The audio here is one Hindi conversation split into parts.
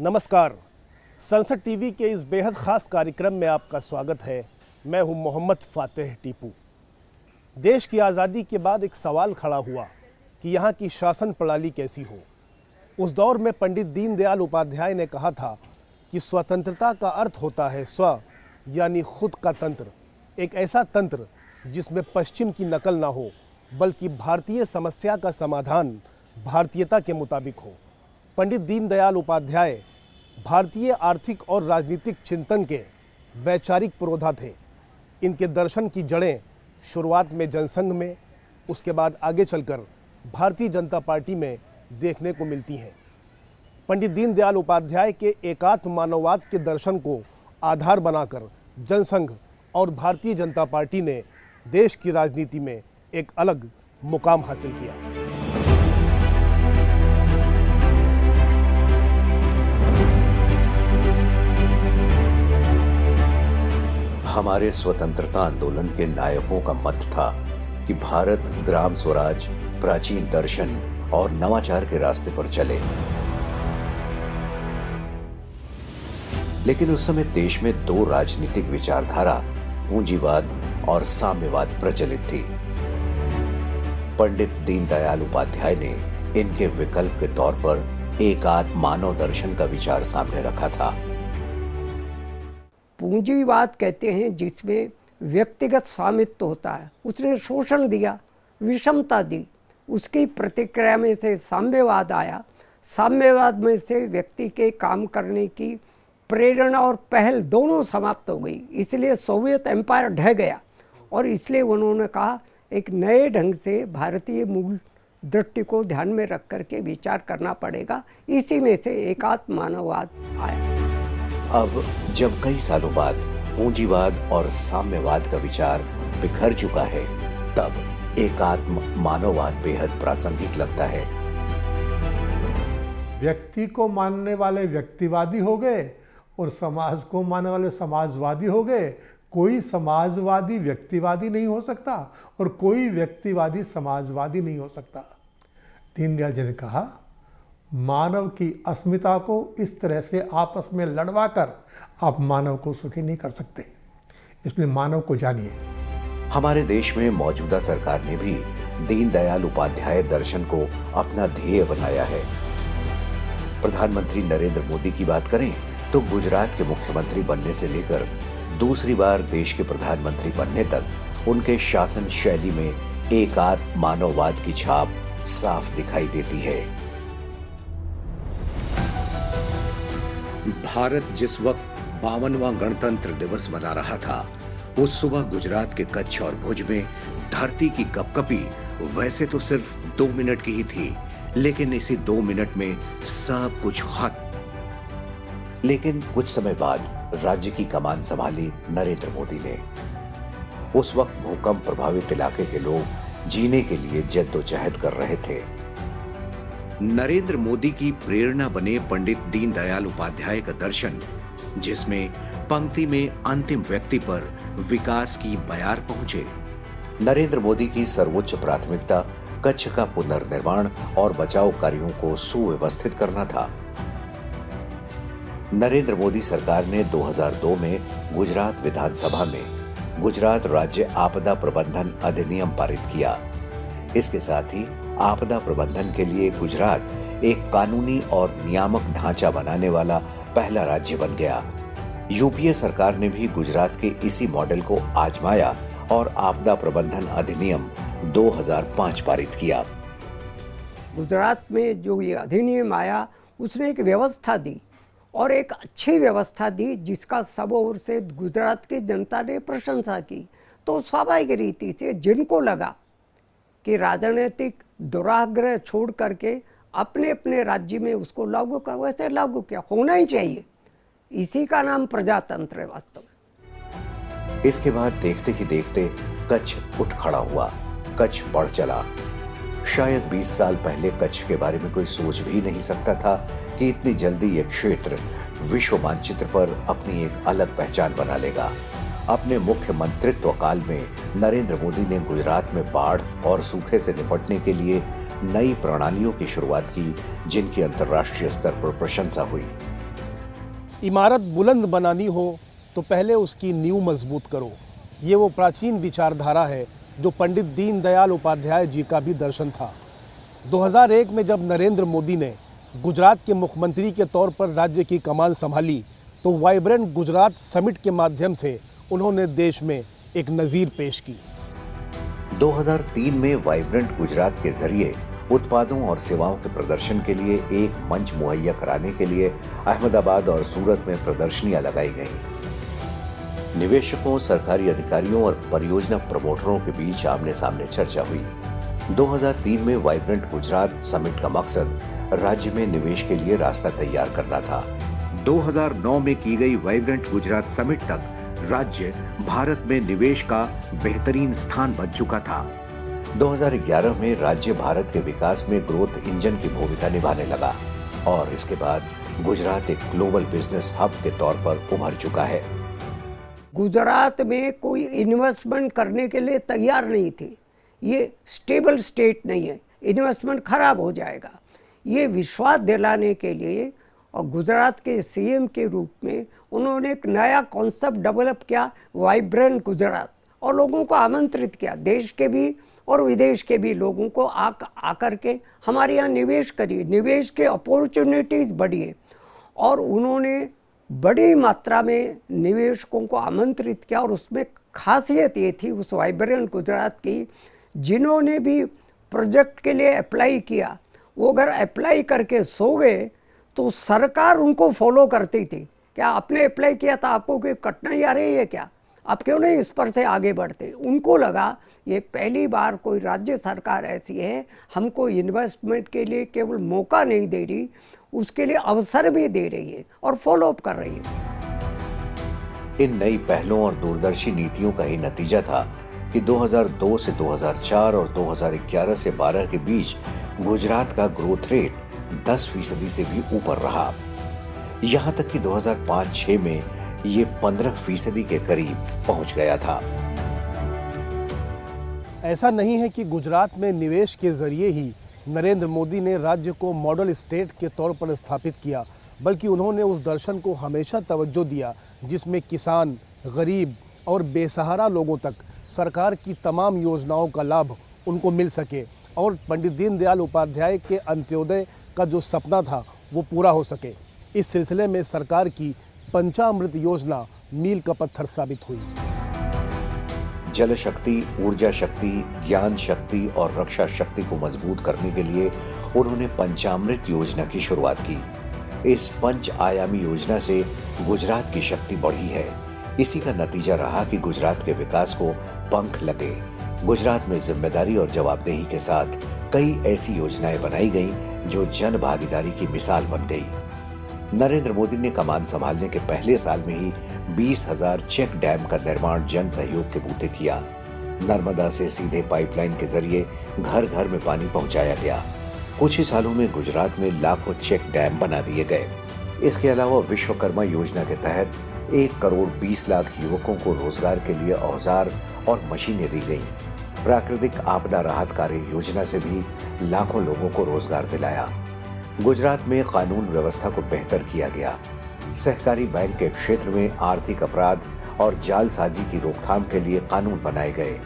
नमस्कार। संसद टीवी के इस बेहद ख़ास कार्यक्रम में आपका स्वागत है। मैं हूं मोहम्मद फातेह टीपू। देश की आज़ादी के बाद एक सवाल खड़ा हुआ कि यहाँ की शासन प्रणाली कैसी हो। उस दौर में पंडित दीनदयाल उपाध्याय ने कहा था कि स्वतंत्रता का अर्थ होता है स्व यानी खुद का तंत्र, एक ऐसा तंत्र जिसमें पश्चिम की नकल ना हो बल्कि भारतीय समस्या का समाधान भारतीयता के मुताबिक हो। पंडित दीनदयाल उपाध्याय भारतीय आर्थिक और राजनीतिक चिंतन के वैचारिक पुरोधा थे। इनके दर्शन की जड़ें शुरुआत में जनसंघ में, उसके बाद आगे चलकर भारतीय जनता पार्टी में देखने को मिलती हैं। पंडित दीनदयाल उपाध्याय के एकात्म मानववाद के दर्शन को आधार बनाकर जनसंघ और भारतीय जनता पार्टी ने देश की राजनीति में एक अलग मुकाम हासिल किया। हमारे स्वतंत्रता आंदोलन के नायकों का मत था कि भारत ग्राम स्वराज, प्राचीन दर्शन और नवाचार के रास्ते पर चले। लेकिन उस समय देश में दो राजनीतिक विचारधारा, पूंजीवाद और साम्यवाद प्रचलित थी। पंडित दीनदयाल उपाध्याय ने इनके विकल्प के तौर पर एकात्म मानव दर्शन का विचार सामने रखा था। पूंजीवाद कहते हैं जिसमें व्यक्तिगत स्वामित्व होता है। उसने शोषण दिया, विषमता दी, उसकी प्रतिक्रिया में से साम्यवाद आया। साम्यवाद में से व्यक्ति के काम करने की प्रेरणा और पहल दोनों समाप्त हो गई। इसलिए सोवियत एम्पायर ढह गया और इसलिए उन्होंने कहा एक नए ढंग से भारतीय मूल दृष्टि को ध्यान में रख करके विचार करना पड़ेगा। इसी में से एकात्म मानववाद आया। अब जब कई सालों बाद पूंजीवाद और साम्यवाद का विचार बिखर चुका है, तब एकात्म मानववाद बेहद प्रासंगिक लगता है। व्यक्ति को मानने वाले व्यक्तिवादी हो गए और समाज को मानने वाले समाजवादी हो गए। कोई समाजवादी व्यक्तिवादी नहीं हो सकता और कोई व्यक्तिवादी समाजवादी नहीं हो सकता। दीनदयाल जी ने कहा, मानव की अस्मिता को इस तरह से आपस में लड़वा कर आप मानव को सुखी नहीं कर सकते। इसलिए मानव को जानिए। हमारे देश में मौजूदा सरकार ने भी दीनदयाल उपाध्याय दर्शन को अपना ध्येय बनाया है। प्रधानमंत्री नरेंद्र मोदी की बात करें तो गुजरात के मुख्यमंत्री बनने से लेकर दूसरी बार देश के प्रधानमंत्री बनने तक उनके शासन शैली में एकात्म मानववाद की छाप साफ दिखाई देती है। भारत जिस वक्त 52वां गणतंत्र दिवस मना रहा था, उस सुबह गुजरात के कच्छ और भुज में धरती की कपकपी वैसे तो सिर्फ 2 मिनट की ही थी, लेकिन इसी 2 मिनट में सब कुछ खत्म। लेकिन कुछ समय बाद राज्य की कमान संभाली नरेंद्र मोदी ने। उस वक्त भूकंप प्रभावित इलाके के लोग जीने के लिए जद्दोजहद कर रहे थे। नरेंद्र मोदी की प्रेरणा बने पंडित दीनदयाल उपाध्याय का दर्शन, जिसमें पंक्ति में अंतिम व्यक्ति पर विकास की बयार पहुंचे। नरेंद्र मोदी की सर्वोच्च प्राथमिकता कच्छ का पुनर्निर्माण और बचाव कार्यों को सुव्यवस्थित करना था। नरेंद्र मोदी सरकार ने 2002 में गुजरात विधानसभा में गुजरात राज्य आपदा प्रबंधन अधिनियम पारित किया। इसके साथ ही आपदा प्रबंधन के लिए गुजरात एक कानूनी और नियामक ढांचा बनाने वाला पहला राज्य बन गया। यूपीए सरकार ने भी गुजरात के इसी मॉडल को आजमाया और आपदा प्रबंधन अधिनियम 2005 पारित किया। गुजरात में जो ये अधिनियम आया, उसने एक व्यवस्था दी और एक अच्छी व्यवस्था दी जिसका सब ओर से गुजरात की जनता ने प्रशंसा की। तो स्वाभाविक रीति से जिनको लगा कि राजनीतिक दुराग्रह छोड़ करके अपने अपने राज्य में उसको लागू कर, वैसे लागू किया। होना ही चाहिए। इसी का नाम प्रजातंत्र है वास्तव में। इसके बाद देखते ही देखते कच्छ उठ खड़ा हुआ, कच्छ बढ़ चला। शायद 20 साल पहले कच्छ के बारे में कोई सोच भी नहीं सकता था कि इतनी जल्दी यह क्षेत्र विश्व मानचित्र पर अपनी एक अलग पहचान बना लेगा। अपने मुख्य मंत्रित्व काल में नरेंद्र मोदी ने गुजरात में बाढ़ और सूखे से निपटने के लिए नई प्रणालियों की शुरुआत की, जिनकी अंतर्राष्ट्रीय स्तर पर प्रशंसा हुई। इमारत बुलंद बनानी हो तो पहले उसकी नींव मजबूत करो। ये वो प्राचीन विचारधारा है जो पंडित दीनदयाल उपाध्याय जी का भी दर्शन था। 2001 में जब नरेंद्र मोदी ने गुजरात के मुख्यमंत्री के तौर पर राज्य की कमान संभाली तो वाइब्रेंट गुजरात समिट के माध्यम से उन्होंने देश में एक नज़ीर पेश की। 2003 में वाइब्रेंट गुजरात के जरिए उत्पादों और सेवाओं के प्रदर्शन के लिए एक मंच मुहैया कराने के लिए अहमदाबाद और सूरत में प्रदर्शनियां लगाई गईं। निवेशकों, सरकारी अधिकारियों और परियोजना प्रमोटरों के बीच आमने सामने चर्चा हुई। 2003 में वाइब्रेंट गुजरात समिट का मकसद राज्य में निवेश के लिए रास्ता तैयार करना था। 2009 में की गई वाइब्रेंट गुजरात समिट तक राज्य भारत में निवेश का बेहतरीन स्थान बन चुका था। 2011 में राज्य भारत के विकास में ग्रोथ इंजन की भूमिका निभाने लगा और इसके बाद गुजरात एक ग्लोबल बिजनेस हब के तौर पर उभर चुका है। गुजरात में कोई इन्वेस्टमेंट करने के लिए तैयार नहीं थी। ये स्टेबल स्टेट नहीं है, इन्वेस्टमेंट खराब हो जाएगा। ये विश्वास दिलाने के लिए और गुजरात के सीएम के रूप में उन्होंने एक नया कॉन्सेप्ट डेवलप किया, वाइब्रेंट गुजरात, और लोगों को आमंत्रित किया, देश के भी और विदेश के भी लोगों को आकर के हमारे यहाँ निवेश करिए, निवेश के अपॉर्चुनिटीज़ बढ़िए। और उन्होंने बड़ी मात्रा में निवेशकों को आमंत्रित किया और उसमें खासियत ये थी उस वाइब्रेंट गुजरात की, जिन्होंने भी प्रोजेक्ट के लिए अप्लाई किया वो अगर अप्लाई करके सो गए तो सरकार उनको फॉलो करती थी। क्या आपने अप्लाई किया था, आपको कोई कठिनाई आ रही है क्या, आप क्यों नहीं इस पर से आगे बढ़ते। उनको लगा ये पहली बार कोई राज्य सरकार ऐसी है हमको इन्वेस्टमेंट के लिए केवल मौका नहीं दे रही, उसके लिए अवसर भी दे रही है और फॉलोअप कर रही है। इन नई पहलों और दूरदर्शी नीतियों का ही नतीजा था कि 2002 से 2004 और 2011 से 12 के बीच गुजरात का ग्रोथ रेट 10% से भी ऊपर रहा। यहां तक कि 2005-06 में ये 15% के करीब पहुंच गया था। ऐसा नहीं है कि गुजरात में निवेश के जरिए ही नरेंद्र मोदी ने राज्य को मॉडल स्टेट के तौर पर स्थापित किया, बल्कि उन्होंने उस दर्शन को हमेशा तवज्जो दिया जिसमें किसान, गरीब और बेसहारा लोगों तक सरकार की तमाम योजनाओं का लाभ उनको मिल सके और पंडित दीनदयाल उपाध्याय के अंत्योदय का जो सपना था वो पूरा हो सके। इस सिलसिले में सरकार की पंचामृत योजना मील का पत्थर साबित हुई। जल शक्ति, ऊर्जा शक्ति, ज्ञान शक्ति और रक्षा शक्ति को मजबूत करने के लिए उन्होंने पंचामृत योजना की शुरुआत की। इस पंच आयामी योजना से गुजरात की शक्ति बढ़ी है। इसी का नतीजा रहा कि गुजरात के विकास को पंख लगे। गुजरात में जिम्मेदारी और जवाबदेही के साथ कई ऐसी योजनाएं बनाई गईं जो जन भागीदारी की मिसाल बन गई। नरेंद्र मोदी ने कमान संभालने के पहले साल में ही 20,000 चेक डैम का निर्माण जन सहयोग के बूते किया। नर्मदा से सीधे पाइपलाइन के जरिए घर घर में पानी पहुंचाया गया। कुछ ही सालों में गुजरात में लाखों चेक डैम बना दिए गए। इसके अलावा विश्वकर्मा योजना के तहत 1 करोड़ 20 लाख युवकों को रोजगार के लिए औजार और मशीनें दी गईं। प्राकृतिक आपदा राहत कार्य योजना से भी लाखों लोगों को रोजगार दिलाया। गुजरात में कानून व्यवस्था को बेहतर किया गया। सहकारी बैंक के क्षेत्र में आर्थिक अपराध और जालसाजी की रोकथाम के लिए कानून बनाए गए।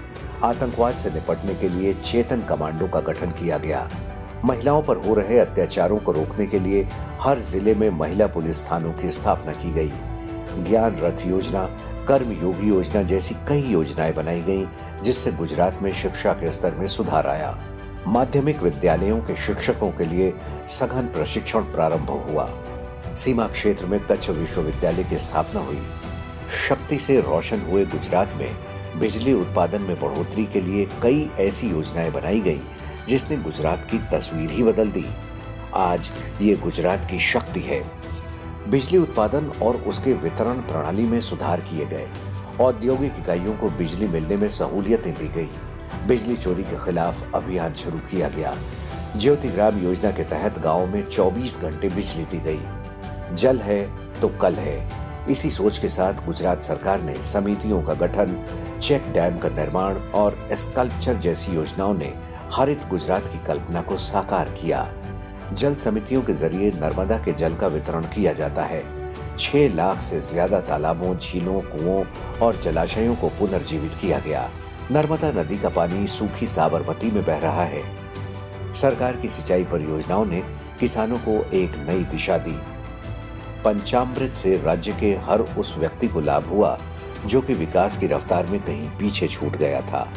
आतंकवाद से निपटने के लिए चेतन कमांडो का गठन किया गया। महिलाओं पर हो रहे अत्याचारों को रोकने के लिए हर जिले में महिला पुलिस थानों की स्थापना की गई। ज्ञान रथ योजना, कर्म योगी योजना जैसी कई योजनाएं बनाई गईं, जिससे गुजरात में शिक्षा के स्तर में सुधार आया। माध्यमिक विद्यालयों के शिक्षकों के लिए सघन प्रशिक्षण प्रारंभ हुआ। सीमा क्षेत्र में कच्छ विश्वविद्यालय की स्थापना हुई। शक्ति से रोशन हुए गुजरात में बिजली उत्पादन में बढ़ोतरी के लिए कई ऐसी योजनाएं बनाई गई जिसने गुजरात की तस्वीर ही बदल दी। आज ये गुजरात की शक्ति है। बिजली उत्पादन और उसके वितरण प्रणाली में सुधार किए गए। औद्योगिक इकाइयों को बिजली मिलने में सहूलियतें दी गई। बिजली चोरी के खिलाफ अभियान शुरू किया गया। ज्योति ग्राम योजना के तहत गांव में 24 घंटे बिजली दी गई। जल है तो कल है। इसी सोच के साथ गुजरात सरकार ने समितियों का गठन, चेक डैम का निर्माण और स्कल्पचर जैसी योजनाओं ने हरित गुजरात की कल्पना को साकार किया। जल समितियों के जरिए नर्मदा के जल का वितरण किया जाता है। 6 लाख से ज्यादा तालाबों, झीलों, कुओं और जलाशयों को पुनर्जीवित किया गया। नर्मदा नदी का पानी सूखी साबरमती में बह रहा है। सरकार की सिंचाई परियोजनाओं ने किसानों को एक नई दिशा दी। पंचामृत से राज्य के हर उस व्यक्ति को लाभ हुआ जो कि विकास की रफ्तार में कहीं पीछे छूट गया था।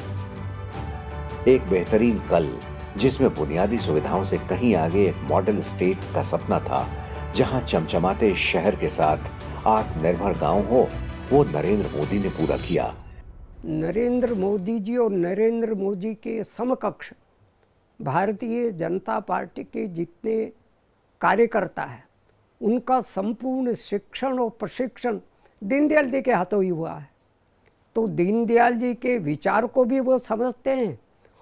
एक बेहतरीन कल जिसमें बुनियादी सुविधाओं से कहीं आगे एक मॉडल स्टेट का सपना था, जहां चमचमाते शहर के साथ आत्मनिर्भर गांव हो, वो नरेंद्र मोदी ने पूरा किया। नरेंद्र मोदी जी और नरेंद्र मोदी के समकक्ष भारतीय जनता पार्टी के जितने कार्यकर्ता हैं, उनका संपूर्ण शिक्षण और प्रशिक्षण दीनदयाल जी के हाथों ही हुआ है। तो दीनदयाल जी के विचार को भी वो समझते हैं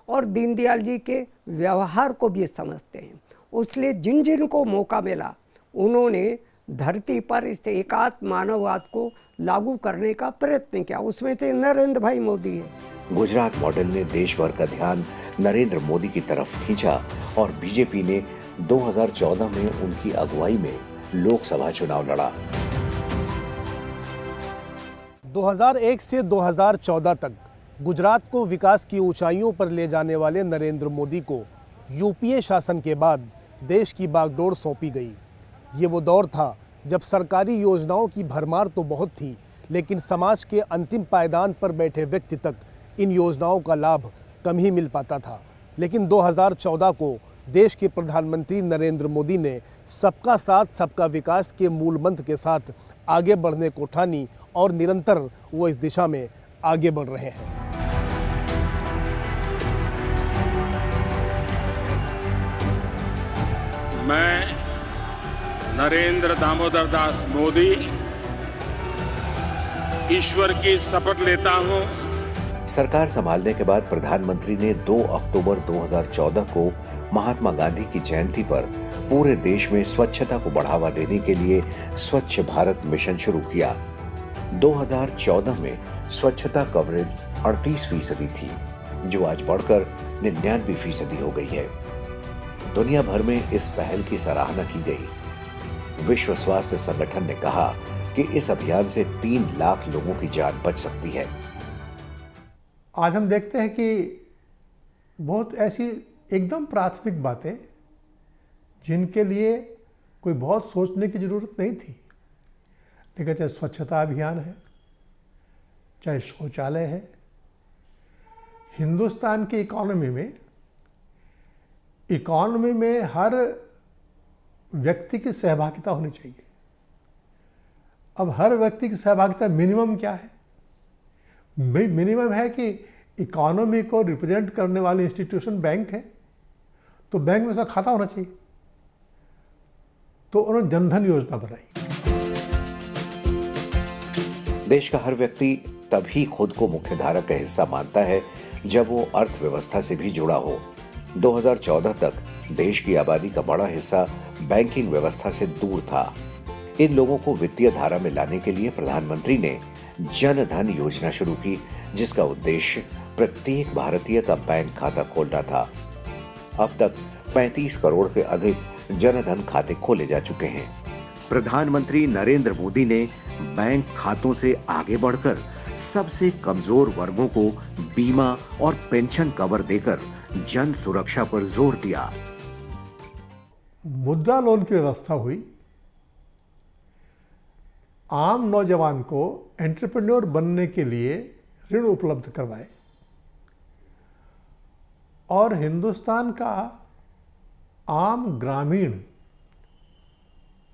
और दीनदयाल जी के व्यवहार को भी समझते हैं। इसलिए जिन जिन को मौका मिला उन्होंने धरती पर इस एकात्म मानववाद को लागू करने का प्रयत्न किया। उसमें से नरेंद्र भाई मोदी है। गुजरात मॉडल ने देश भर का ध्यान नरेंद्र मोदी की तरफ खींचा और बीजेपी ने 2014 में उनकी अगुवाई में लोकसभा चुनाव लड़ा। 2001 से 2014 तक गुजरात को विकास की ऊंचाइयों पर ले जाने वाले नरेंद्र मोदी को यूपीए शासन के बाद देश की बागडोर सौंपी गई। ये वो दौर था जब सरकारी योजनाओं की भरमार तो बहुत थी, लेकिन समाज के अंतिम पायदान पर बैठे व्यक्ति तक इन योजनाओं का लाभ कम ही मिल पाता था। लेकिन 2014 को देश के प्रधानमंत्री नरेंद्र मोदी ने सबका साथ सबका विकास के मूल मंत्र के साथ आगे बढ़ने को ठानी और निरंतर वो इस दिशा में आगे बढ़ रहे हैं। मैं नरेंद्र दामोदर दास मोदी ईश्वर की शपथ लेता हूं। सरकार संभालने के बाद प्रधानमंत्री ने 2 अक्टूबर 2014 को महात्मा गांधी की जयंती पर पूरे देश में स्वच्छता को बढ़ावा देने के लिए स्वच्छ भारत मिशन शुरू किया। 2014 में स्वच्छता कवरेज 38% थी, जो आज बढ़कर 99% हो गई है। दुनिया भर में इस पहल की सराहना की गई। विश्व स्वास्थ्य संगठन ने कहा कि इस अभियान से 3 लाख लोगों की जान बच सकती है। आज हम देखते हैं कि बहुत ऐसी एकदम प्राथमिक बातें जिनके लिए कोई बहुत सोचने की ज़रूरत नहीं थी, लेकिन चाहे स्वच्छता अभियान है, चाहे शौचालय है, हिंदुस्तान की इकॉनमी में हर व्यक्ति की सहभागिता होनी चाहिए। अब हर व्यक्ति की सहभागिता मिनिमम क्या है? मिनिमम है कि इकॉनमी को रिप्रेजेंट करने वाली इंस्टीट्यूशन बैंक है, तो बैंक में उसका खाता होना चाहिए। तो उन्होंने जनधन योजना बनाई। देश का हर व्यक्ति तभी खुद को मुख्यधारा का हिस्सा मानता है जब वो अर्थव्यवस्था से भी जुड़ा हो। 2014 तक देश की आबादी का बड़ा हिस्सा बैंकिंग व्यवस्था से दूर था। इन लोगों को वित्तीय धारा में लाने के लिए प्रधानमंत्री ने जन धन योजना शुरू की, जिसका उद्देश्य प्रत्येक भारतीय का बैंक खाता खोलना था। अब तक 35 करोड़ से अधिक जन धन खाते खोले जा चुके हैं। प्रधानमंत्री नरेंद्र मोदी ने बैंक खातों से आगे बढ़कर सबसे कमजोर वर्गों को बीमा और पेंशन कवर देकर जन सुरक्षा पर जोर दिया। मुद्रा लोन की व्यवस्था हुई। आम नौजवान को एंटरप्रेन्योर बनने के लिए ऋण उपलब्ध करवाए और हिंदुस्तान का आम ग्रामीण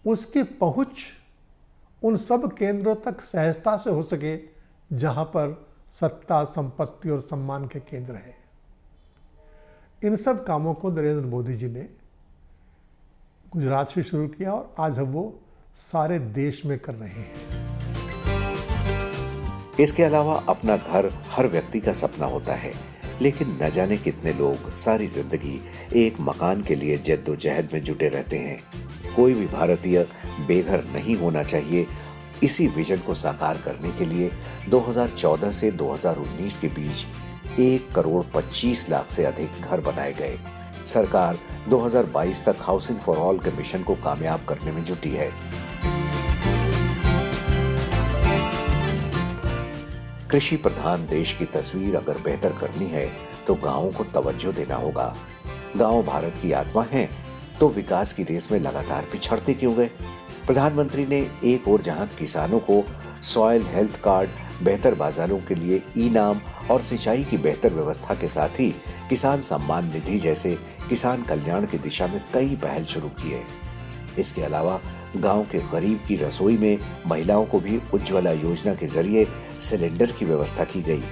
उसकी पहुंच उन सब केंद्रों तक सहजता से हो सके जहां पर सत्ता, संपत्ति और सम्मान के केंद्र हैं। इन सब कामों को नरेंद्र मोदी जी ने गुजरात से शुरू किया और आज हम वो सारे देश में कर रहे हैं। इसके अलावा अपना घर हर व्यक्ति का सपना होता है, लेकिन न जाने कितने लोग सारी जिंदगी एक मकान के लिए जद्दोजहद में जुटे रहते हैं। कोई भी भारतीय बेघर नहीं होना चाहिए। इसी विजन को साकार करने के लिए 2014 से 2019 के बीच 1,25 लाख से अधिक घर बनाए गए। सरकार 2022 तक हाउसिंग फॉर ऑल के मिशन को कामयाब करने में जुटी है। कृषि प्रधान देश की तस्वीर अगर बेहतर करनी है तो गांवों को तवज्जो देना होगा। गांव भारत की आत्मा हैं, तो विकास की रेस में लगातार पिछड़ते क्यों गए? प्रधानमंत्री ने एक ओर जहां किसानों को सॉइल हेल्थ कार्ड, बेहतर बाजारों के लिए इनाम और सिंचाई की बेहतर व्यवस्था के साथ ही किसान सम्मान निधि जैसे किसान कल्याण की दिशा में कई पहल शुरू किए। इसके अलावा गांव के गरीब की रसोई में महिलाओं को भी उज्ज्वला योजना के जरिए सिलेंडर की व्यवस्था की गई।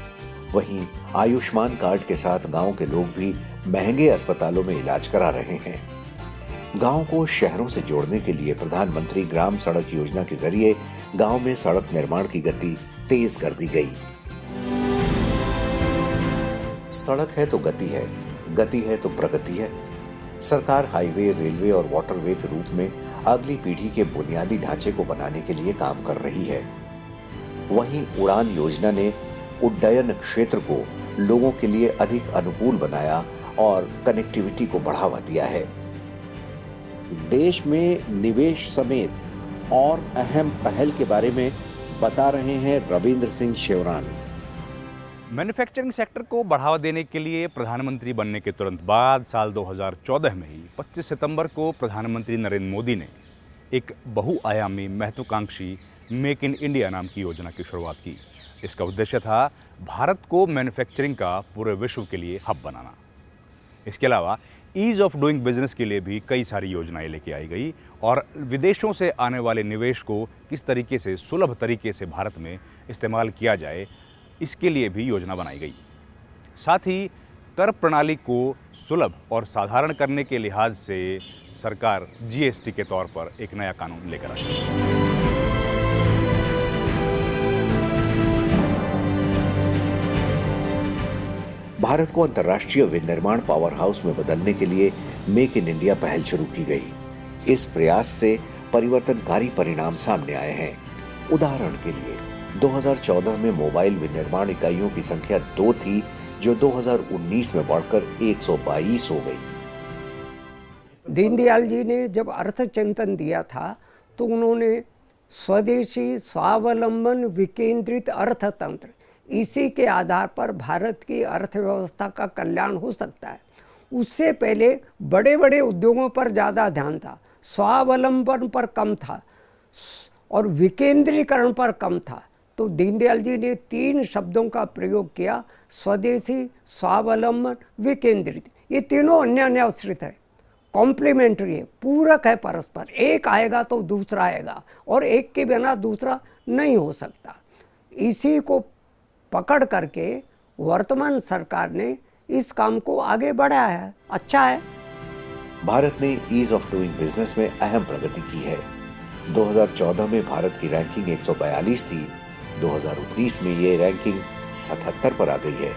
वहीं आयुष्मान कार्ड के साथ गांव के लोग भी महंगे अस्पतालों में इलाज करा रहे हैं। गांव को शहरों से जोड़ने के लिए प्रधानमंत्री ग्राम सड़क योजना के जरिए गांव में सड़क निर्माण की गति तेज कर दी गई। सड़क है तो गति है तो प्रगति है। सरकार हाईवे, रेलवे और वाटरवे के रूप में अगली पीढ़ी के बुनियादी ढांचे को बनाने के लिए काम कर रही है। वहीं उड़ान योजना ने उड्डयन क्षेत्र को लोगों के लिए अधिक अनुकूल बनाया और कनेक्टिविटी को बढ़ावा दिया है। देश में निवेश समेत और अहम पहल के बारे में बता रहे हैं रविंद्र सिंह शेवरान। मैन्युफैक्चरिंग सेक्टर को बढ़ावा देने के लिए प्रधानमंत्री बनने के तुरंत बाद साल 2014 में ही 25 सितंबर को प्रधानमंत्री नरेंद्र मोदी ने एक बहुआयामी महत्वाकांक्षी मेक इन इंडिया नाम की योजना की शुरुआत की। इसका उद्देश्य था भारत को मैन्युफैक्चरिंग का पूरे विश्व के लिए हब बनाना। इसके अलावा ईज़ ऑफ डूइंग बिजनेस के लिए भी कई सारी योजनाएं लेके आई गई और विदेशों से आने वाले निवेश को किस तरीके से सुलभ तरीके से भारत में इस्तेमाल किया जाए, इसके लिए भी योजना बनाई गई। साथ ही कर प्रणाली को सुलभ और साधारण करने के लिहाज से सरकार जीएसटी के तौर पर एक नया कानून लेकर आई। भारत को अंतर्राष्ट्रीय विनिर्माण पावर हाउस में बदलने के लिए मेक इन इंडिया पहल शुरू की गई। इस प्रयास से परिवर्तनकारी परिणाम सामने आए हैं। उदाहरण के लिए 2014 में मोबाइल विनिर्माण इकाइयों की संख्या 2 थी, जो 2019 में बढ़कर 122 हो गई। दीनदयाल जी ने जब अर्थचिंतन दिया था तो उन्होंने स्वदेशी, स्वावलंबन, विकेंद्रित अर्थतंत्र, इसी के आधार पर भारत की अर्थव्यवस्था का कल्याण हो सकता है। उससे पहले बड़े बड़े उद्योगों पर ज़्यादा ध्यान था, स्वावलंबन पर कम था और विकेंद्रीकरण पर कम था। तो दीनदयाल जी ने 3 शब्दों का प्रयोग किया, स्वदेशी, स्वावलंबन, विकेंद्रित। ये तीनों अन्यान्याश्रित है, कॉम्प्लीमेंट्री है, पूरक है परस्पर। एक आएगा तो दूसरा आएगा और एक के बिना दूसरा नहीं हो सकता। इसी को पकड़ करके वर्तमान सरकार ने इस काम को आगे बढ़ाया है। अच्छा है। भारत ने ईज ऑफ डूइंग बिजनेस में अहम प्रगति की है। 2014 में भारत की रैंकिंग 142 थी, 2019 में ये रैंकिंग 77 पर आ गई है।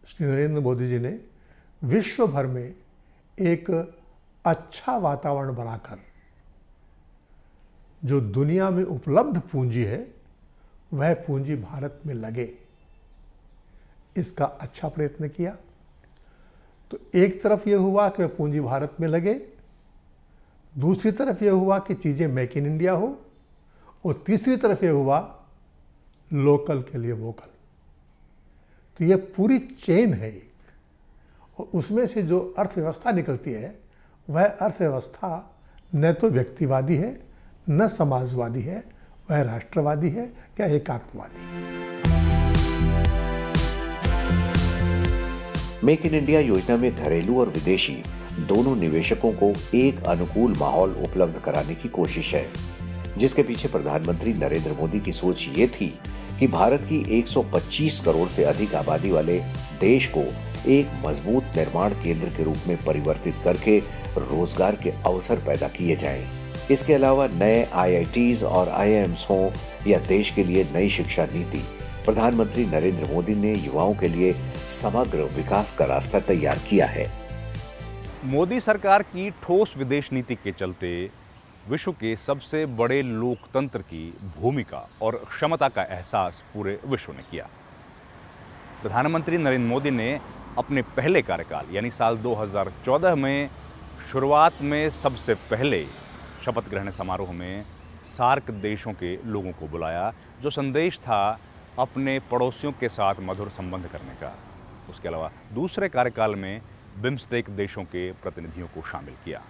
श्री नरेंद्र मोदी जी ने विश्व भर में एक अच्छा वातावरण बनाकर जो दुनिया में उपलब्ध पूंजी है वह पूंजी भारत में लगे, इसका अच्छा प्रयत्न किया। तो एक तरफ यह हुआ कि वह पूंजी भारत में लगे, दूसरी तरफ यह हुआ कि चीज़ें मेक इन इंडिया हो, और तीसरी तरफ यह हुआ लोकल के लिए वोकल। तो यह पूरी चेन है एक, और उसमें से जो अर्थव्यवस्था निकलती है वह अर्थव्यवस्था न तो व्यक्तिवादी है, न समाजवादी है, वह राष्ट्रवादी है या एकात्मवादी। मेक इन इंडिया योजना में घरेलू और विदेशी दोनों निवेशकों को एक अनुकूल माहौल उपलब्ध कराने की कोशिश है, जिसके पीछे प्रधानमंत्री नरेंद्र मोदी की सोच ये थी कि भारत की 125 करोड़ से अधिक आबादी वाले देश को एक मजबूत निर्माण केंद्र के रूप में परिवर्तित करके रोजगार के अवसर पैदा किए जाएं। इसके अलावा नए IITs और IIMs हों या देश के लिए नई शिक्षा नीति, प्रधानमंत्री नरेंद्र मोदी ने युवाओं के लिए समग्र विकास का रास्ता तैयार किया है। मोदी सरकार की ठोस विदेश नीति के चलते विश्व के सबसे बड़े लोकतंत्र की भूमिका और क्षमता का एहसास पूरे विश्व ने किया। प्रधानमंत्री नरेंद्र मोदी ने अपने पहले कार्यकाल यानी साल 2014 में शुरुआत में सबसे पहले शपथ ग्रहण समारोह में सार्क देशों के लोगों को बुलाया, जो संदेश था अपने पड़ोसियों के साथ मधुर संबंध करने का। उसके अलावा दूसरे कार्यकाल में बिम्स्टेक देशों के प्रतिनिधियों को शामिल किया।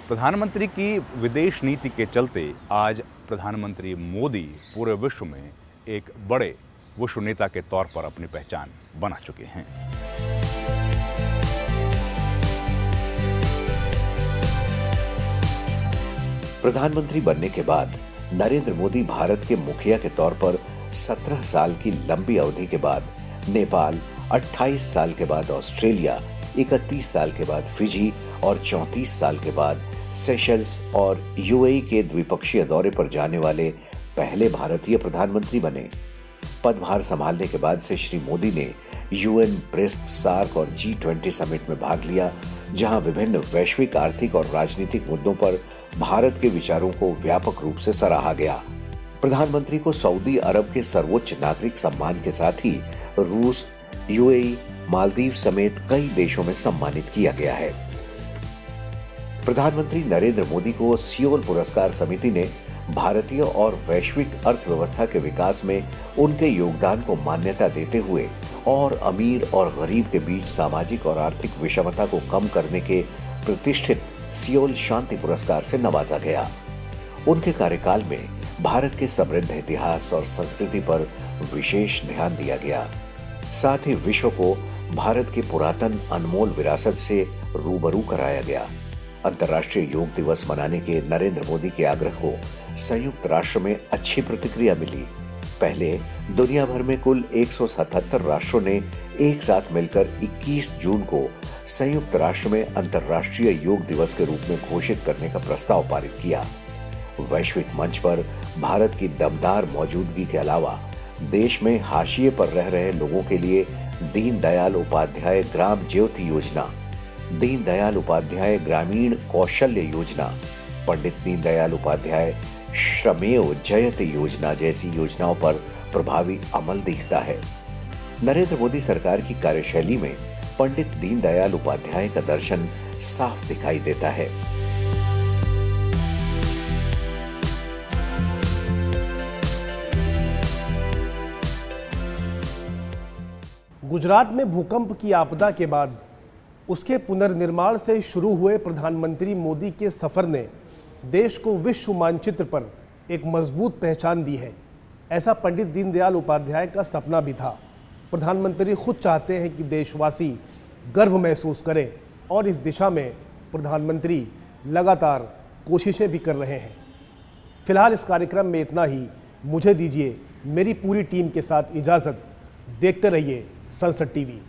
प्रधानमंत्री की विदेश नीति के चलते आज प्रधानमंत्री मोदी पूरे विश्व में एक बड़े विश्व नेता के तौर पर अपनी पहचान बना चुके हैं। प्रधानमंत्री बनने के बाद नरेंद्र मोदी भारत के मुखिया के तौर पर 17 साल की लंबी अवधि के बाद नेपाल, 28 साल के बाद ऑस्ट्रेलिया, 31 साल के बाद फिजी और 34 साल के बाद सेशल्स और यूएई के द्विपक्षीय दौरे पर जाने वाले पहले भारतीय प्रधानमंत्री बने। पदभार संभालने के बाद से श्री मोदी ने यूएन, ब्रिक्स, सार्क और G20 समिट में भाग लिया, जहां विभिन्न वैश्विक आर्थिक और राजनीतिक मुद्दों पर भारत के विचारों को व्यापक रूप से सराहा गया। प्रधानमंत्री को सऊदी अरब के सर्वोच्च नागरिक सम्मान के साथ ही रूस, यूएई, मालदीव समेत कई देशों में सम्मानित किया गया है। प्रधानमंत्री नरेंद्र मोदी को सियोल पुरस्कार समिति ने भारतीय और वैश्विक अर्थव्यवस्था के विकास में उनके योगदान को मान्यता देते हुए और अमीर और गरीब के बीच सामाजिक और आर्थिक विषमता को कम करने के प्रतिष्ठित सियोल शांति पुरस्कार से नवाजा गया। उनके कार्यकाल में भारत के समृद्ध इतिहास और संस्कृति पर विशेष ध्यान दिया गया। साथ ही विश्व को भारत के पुरातन अनमोल विरासत से रूबरू कराया गया। अंतर्राष्ट्रीय योग दिवस मनाने के नरेंद्र मोदी के आग्रह को संयुक्त राष्ट्र में अच्छी प्रतिक्रिया मिली। पहले दुनिया भर में कुल 177 राष्ट्रों ने एक साथ मिलकर 21 जून को संयुक्त राष्ट्र में अंतर्राष्ट्रीय योग दिवस के रूप में घोषित करने का प्रस्ताव पारित किया। वैश्विक मंच पर भारत की दमदार मौजूदगी के अलावा देश में हाशिए पर रह रहे लोगों के लिए दीनदयाल उपाध्याय ग्राम ज्योति योजना, दीनदयाल उपाध्याय ग्रामीण कौशल्य योजना, पंडित दीनदयाल उपाध्याय श्रमेव जयते योजना जैसी योजनाओं पर प्रभावी अमल दिखता है। नरेंद्र मोदी सरकार की कार्यशैली में पंडित दीनदयाल उपाध्याय का दर्शन साफ दिखाई देता है। गुजरात में भूकंप की आपदा के बाद उसके पुनर्निर्माण से शुरू हुए प्रधानमंत्री मोदी के सफर ने देश को विश्व मानचित्र पर एक मजबूत पहचान दी है। ऐसा पंडित दीनदयाल उपाध्याय का सपना भी था। प्रधानमंत्री खुद चाहते हैं कि देशवासी गर्व महसूस करें और इस दिशा में प्रधानमंत्री लगातार कोशिशें भी कर रहे हैं। फिलहाल इस कार्यक्रम में इतना ही। मुझे दीजिए मेरी पूरी टीम के साथ इजाज़त। देखते रहिए संसद टीवी।